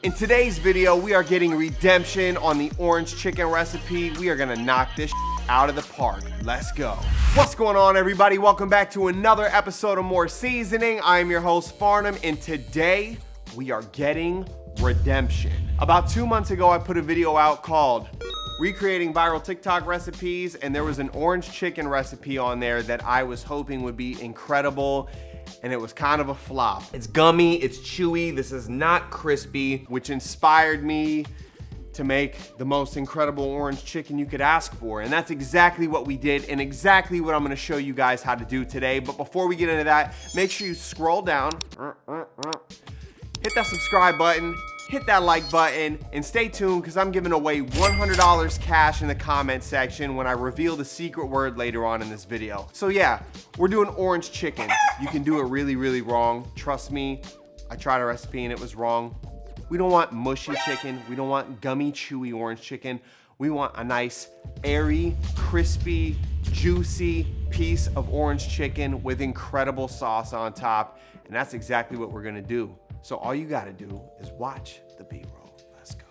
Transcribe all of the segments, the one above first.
In today's video, we are getting redemption on the orange chicken recipe. We are gonna knock this out of the park. Let's go. What's going on, everybody? Welcome back to another episode of More Seasoning. I am your host, Farnum, and today we are getting redemption. About 2 months ago, I put a video out called Recreating Viral TikTok Recipes, and there was an orange chicken recipe on there that I was hoping would be incredible, and it was kind of a flop. It's gummy, it's chewy, this is not crispy, which inspired me to make the most incredible orange chicken you could ask for. And that's exactly what we did and exactly what I'm gonna show you guys how to do today. But before we get into that, make sure you scroll down, hit that subscribe button, hit that like button, and stay tuned because I'm giving away $100 cash in the comment section when I reveal the secret word later on in this video. So yeah, we're doing orange chicken. You can do it really, really wrong. Trust me, I tried a recipe and it was wrong. We don't want mushy chicken. We don't want gummy, chewy orange chicken. We want a nice, airy, crispy, juicy piece of orange chicken with incredible sauce on top. And that's exactly what we're gonna do. So all you gotta do is watch the B-roll. Let's go.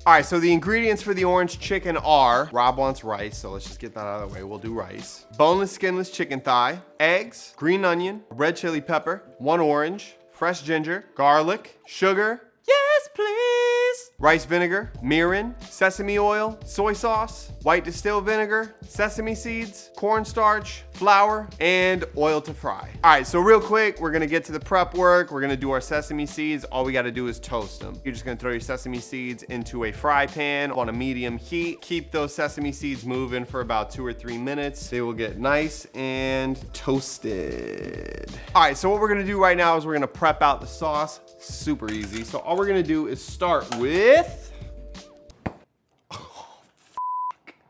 All right, so the ingredients for the orange chicken are, Rob wants rice, so let's just get that out of the way. We'll do rice. Boneless, skinless chicken thigh, eggs, green onion, red chili pepper, 1 orange, fresh ginger, garlic, sugar, yes please, rice vinegar, mirin, sesame oil, soy sauce, white distilled vinegar, sesame seeds, cornstarch, flour, and oil to fry. All right, so real quick, we're gonna get to the prep work. We're gonna do our sesame seeds. All we gotta do is toast them. You're just gonna throw your sesame seeds into a fry pan on a medium heat. Keep those sesame seeds moving for about 2 or 3 minutes. They will get nice and toasted. All right, so what we're gonna do right now is we're gonna prep out the sauce. Super easy. So all we're gonna do is start with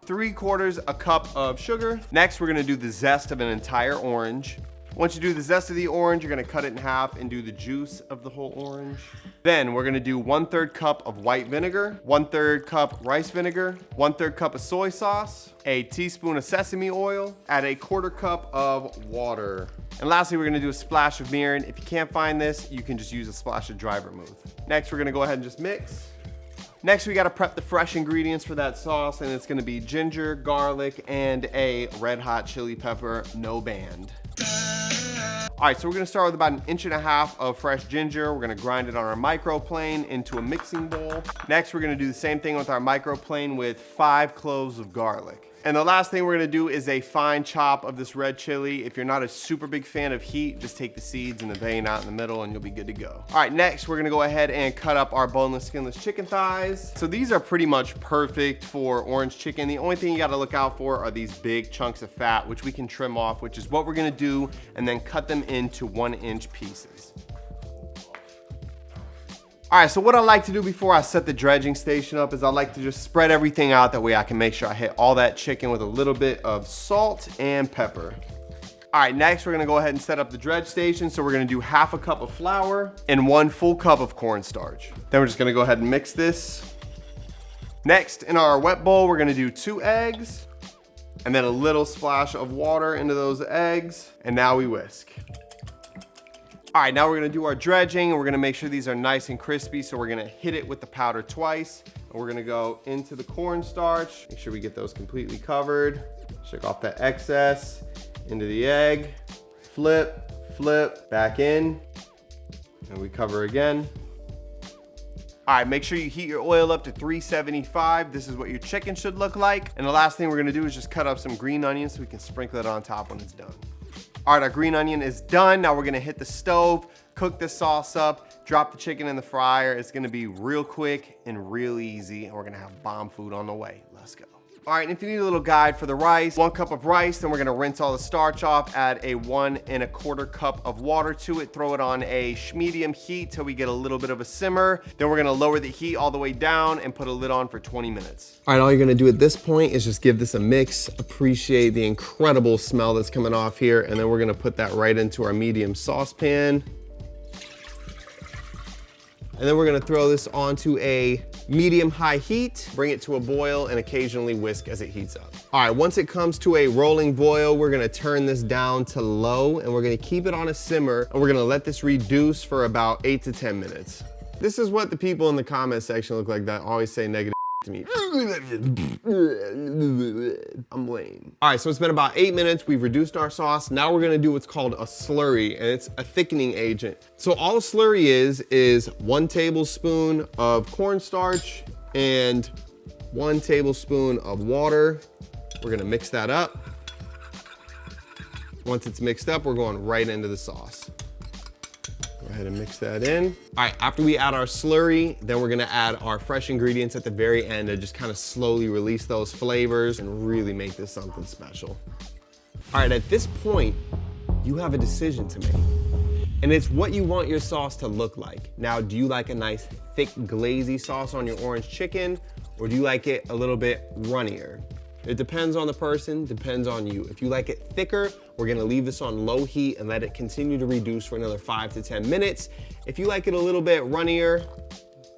3/4 cup of sugar. Next, we're gonna do the zest of an entire orange. Once you do the zest of the orange, you're gonna cut it in half and do the juice of the whole orange. Then we're gonna do 1/3 cup of white vinegar, 1/3 cup rice vinegar, 1/3 cup of soy sauce, a teaspoon of sesame oil, add a 1/4 cup of water. And lastly, we're gonna do a splash of mirin. If you can't find this, you can just use a splash of dry vermouth. Next, we're gonna go ahead and just mix. Next, we gotta prep the fresh ingredients for that sauce, and it's gonna be ginger, garlic, and a red hot chili pepper, no band. All right, so we're gonna start with about 1.5 inches of fresh ginger. We're gonna grind it on our microplane into a mixing bowl. Next, we're gonna do the same thing with our microplane with 5 cloves of garlic. And the last thing we're gonna do is a fine chop of this red chili. If you're not a super big fan of heat, just take the seeds and the vein out in the middle and you'll be good to go. All right, next we're gonna go ahead and cut up our boneless, skinless chicken thighs. So these are pretty much perfect for orange chicken. The only thing you gotta look out for are these big chunks of fat, which we can trim off, which is what we're gonna do, and then cut them into 1-inch pieces. All right, so what I like to do before I set the dredging station up is I like to just spread everything out. That way I can make sure I hit all that chicken with a little bit of salt and pepper. All right, next we're gonna go ahead and set up the dredge station. So we're gonna do 1/2 cup of flour and 1 full cup of cornstarch. Then we're just gonna go ahead and mix this. Next, in our wet bowl, we're gonna do 2 eggs and then a little splash of water into those eggs. And now we whisk. All right, now we're gonna do our dredging, and we're gonna make sure these are nice and crispy. So we're gonna hit it with the powder twice, and we're gonna go into the cornstarch. Make sure we get those completely covered. Shake off that excess, into the egg, flip, flip, back in, and we cover again. All right, make sure you heat your oil up to 375. This is what your chicken should look like. And the last thing we're gonna do is just cut up some green onions so we can sprinkle it on top when it's done. All right, our green onion is done. Now we're gonna hit the stove, cook the sauce up, drop the chicken in the fryer. It's gonna be real quick and real easy, and we're gonna have bomb food on the way. Let's go. All right, and if you need a little guide for the rice, 1 cup of rice, then we're gonna rinse all the starch off, add a 1 1/4 cup of water to it, throw it on a medium heat till we get a little bit of a simmer. Then we're gonna lower the heat all the way down and put a lid on for 20 minutes. All right, all you're gonna do at this point is just give this a mix, appreciate the incredible smell that's coming off here, and then we're gonna put that right into our medium saucepan. And then we're gonna throw this onto a medium-high heat, bring it to a boil, and occasionally whisk as it heats up. All right, once it comes to a rolling boil, we're gonna turn this down to low, and we're gonna keep it on a simmer, and we're gonna let this reduce for about 8 to 10 minutes. This is what the people in the comment section look like that always say negative to me. I'm lame. All right, so it's been about 8 minutes. We've reduced our sauce. Now we're gonna do what's called a slurry, and it's a thickening agent. So all a slurry is 1 tablespoon of cornstarch and 1 tablespoon of water. We're gonna mix that up. Once it's mixed up, we're going right into the sauce. Go ahead and mix that in. All right, after we add our slurry, then we're gonna add our fresh ingredients at the very end to just kind of slowly release those flavors and really make this something special. All right, at this point, you have a decision to make. And it's what you want your sauce to look like. Now, do you like a nice, thick, glazy sauce on your orange chicken, or do you like it a little bit runnier? It depends on the person, depends on you. If you like it thicker, we're gonna leave this on low heat and let it continue to reduce for another 5 to 10 minutes. If you like it a little bit runnier,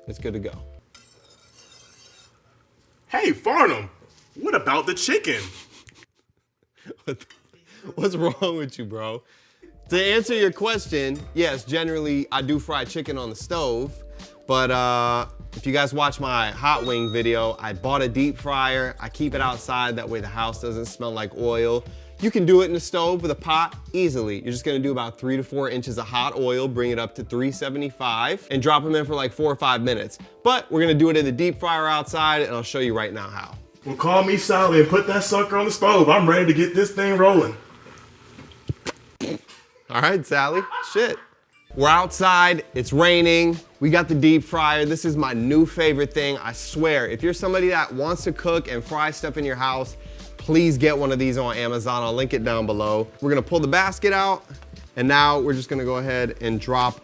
it's good to go. Hey, Farnum, what about the chicken? What's wrong with you, bro? To answer your question, yes, generally I do fry chicken on the stove, but if you guys watch my hot wing video, I bought a deep fryer. I keep it outside, that way the house doesn't smell like oil. You can do it in the stove with a pot easily. You're just gonna do about 3 to 4 inches of hot oil, bring it up to 375, and drop them in for like 4 or 5 minutes. But we're gonna do it in the deep fryer outside, and I'll show you right now how. Well, call me Sally and put that sucker on the stove. I'm ready to get this thing rolling. All right, Sally, shit. We're outside, it's raining, we got the deep fryer. This is my new favorite thing, I swear. If you're somebody that wants to cook and fry stuff in your house, please get one of these on Amazon. I'll link it down below. We're gonna pull the basket out, and now we're just gonna go ahead and drop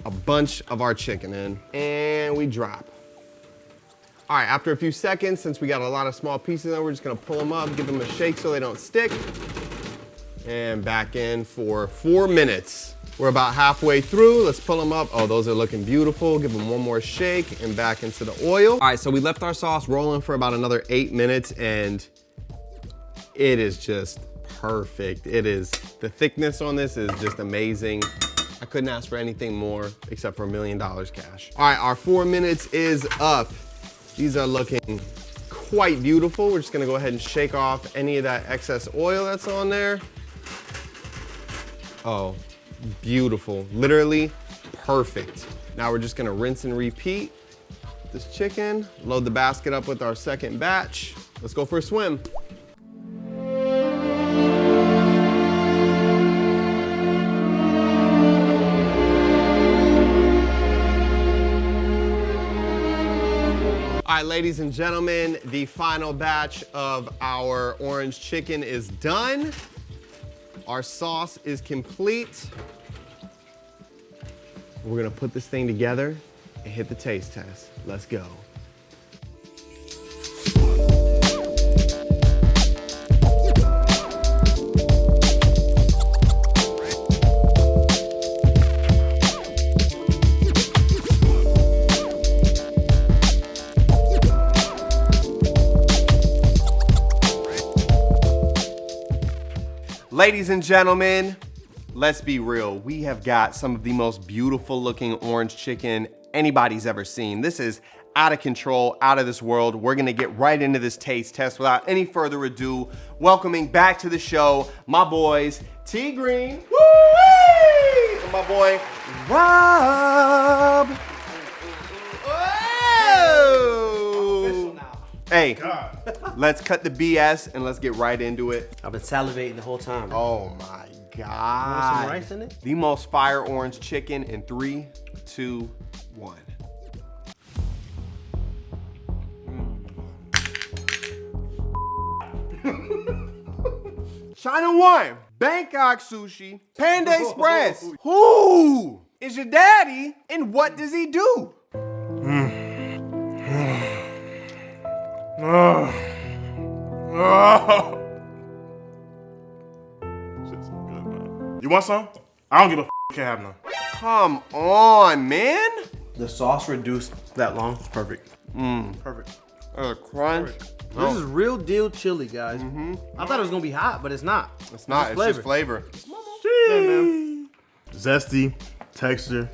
a bunch of our chicken in, and we drop. All right, after a few seconds, since we got a lot of small pieces there, we're just gonna pull them up, give them a shake so they don't stick, and back in for 4 minutes. We're about halfway through. Let's pull them up. Oh, those are looking beautiful. Give them one more shake and back into the oil. All right, so we left our sauce rolling for about another 8 minutes, and it is just perfect. It is, the thickness on this is just amazing. I couldn't ask for anything more except for $1 million cash. All right, our 4 minutes is up. These are looking quite beautiful. We're just gonna go ahead and shake off any of that excess oil that's on there. Oh. Beautiful, literally perfect. Now we're just gonna rinse and repeat this chicken, load the basket up with our second batch. Let's go for a swim. All right, ladies and gentlemen, the final batch of our orange chicken is done. Our sauce is complete. We're gonna put this thing together and hit the taste test. Let's go. Ladies and gentlemen, let's be real. We have got some of the most beautiful looking orange chicken anybody's ever seen. This is out of control, out of this world. We're gonna get right into this taste test without any further ado. Welcoming back to the show, my boys, T Green, woo-wee! And my boy, Rob. Whoa! Hey, God. Let's cut the BS and let's get right into it. I've been salivating the whole time. Oh my God. Want some rice in it? The most fire orange chicken in 3, 2, 1. China One, Bangkok Sushi, Panda Express. Who is your daddy and what does he do? Shit's so good, man. You want some? I don't give a f. Can't have none. Come on, man. The sauce reduced that long. Perfect. Perfect. Crunch. This is real deal chili, guys. I thought it was gonna be hot, but it's not. It's not. It's just flavor. Yeah, man. Zesty, texture,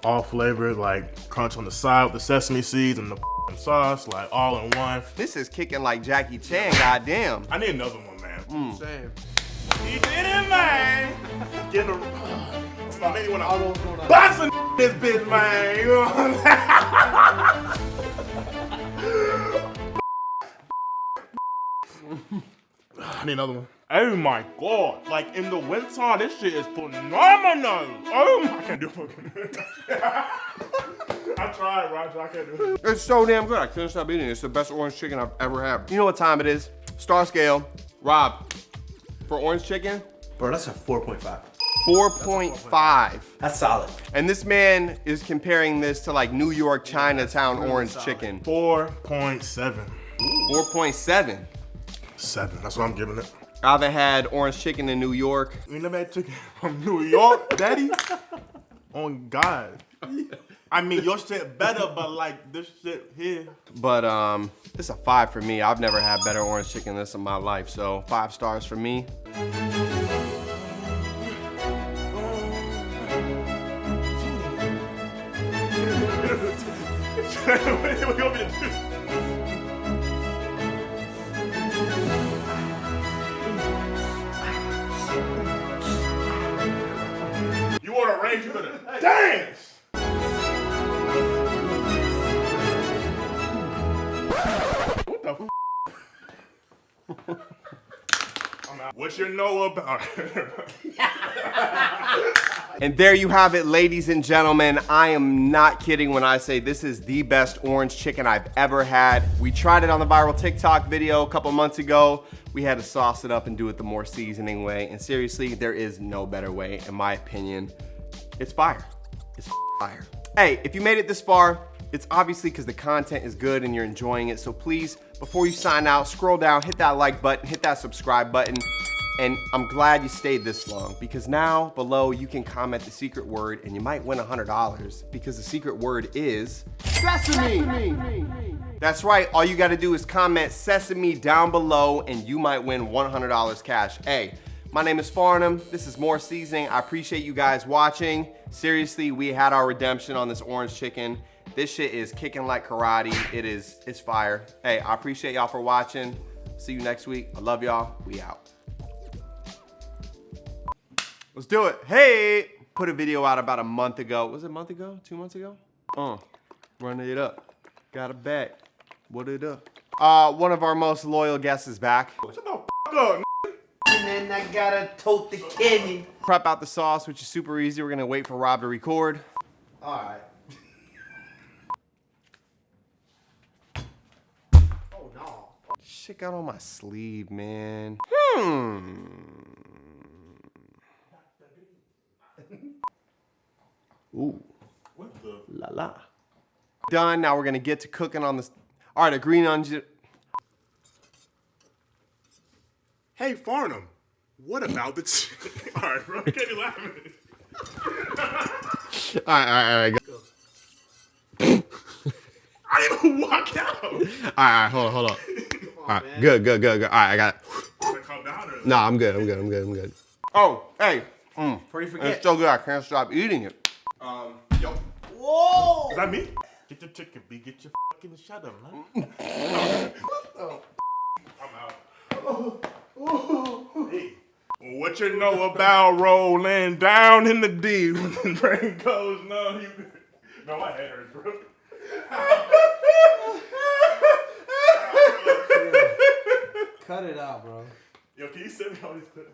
all flavors, like crunch on the side with the sesame seeds and the sauce, like all in one. This is kicking like Jackie Chan. Goddamn. I need another one, man. Same. He did it, man. Get a. Made me wanna boxing this bitch, man. You know what I'm saying? I need another one. Oh my god! Like in the winter, this shit is phenomenal. Oh my! I can't do it. I tried, Roger. I can't do it. It's so damn good. I couldn't stop eating it. It's the best orange chicken I've ever had. You know what time it is? Star scale. Rob, for orange chicken, Bro, that's a 4.5. 4.5. That's solid. And this man is comparing this to like New York Chinatown orange chicken. 4.7. 4.7. 7. That's what I'm giving it. I haven't had orange chicken in New York. You never had chicken from New York, Daddy? On God. I mean, your shit better, but like this shit here. But it's a 5 for me. I've never had better orange chicken than this in my life. So 5 stars for me. What do you want me to do? You want to range, you better dance! What the f? I'm out. What you know about it? And there you have it, ladies and gentlemen. I am not kidding when I say this is the best orange chicken I've ever had. We tried it on the viral TikTok video a couple months ago. We had to sauce it up and do it the more seasoning way. And seriously, there is no better way, in my opinion. It's fire. It's fire. Hey, if you made it this far, it's obviously because the content is good and you're enjoying it. So please, before you sign out, scroll down, hit that like button, hit that subscribe button. And I'm glad you stayed this long because now below you can comment the secret word and you might win $100 because the secret word is Sesame. That's right, all you gotta do is comment Sesame down below and you might win $100 cash. Hey, my name is Farnum, this is More Seasoning. I appreciate you guys watching. Seriously, we had our redemption on this orange chicken. This shit is kicking like karate. It's fire. Hey, I appreciate y'all for watching. See you next week. I love y'all, we out. Let's do it. Hey, put a video out about a month ago. Was it a month ago? 2 months ago? Run it up. Got a bet. What it up? One of our most loyal guests is back. Shut the f up, And then I gotta tote the kidney. Prep out the sauce, which is super easy. We're gonna wait for Rob to record. All right. Oh no. Shit got on my sleeve, man. Ooh. What the? La la. Done. Now we're gonna get to cooking on this. All right, a green onion. Hey, Farnum, what about the chicken? All right, bro, can't be laughing. All right. Go. I didn't even walk out. All right, hold on. All right, good. All right, I got it. Calm down. No, I'm good. Oh, hey. Before you forget. It's so good, I can't stop eating it. Yo. Whoa! Is that me? Get your chicken, B. Get your fucking shut up, man. I'm out. Hey. What you know about rolling down in the D when the brain goes no? No, my head hurts, bro. Cut it out, bro. Yo, can you send me all these clips?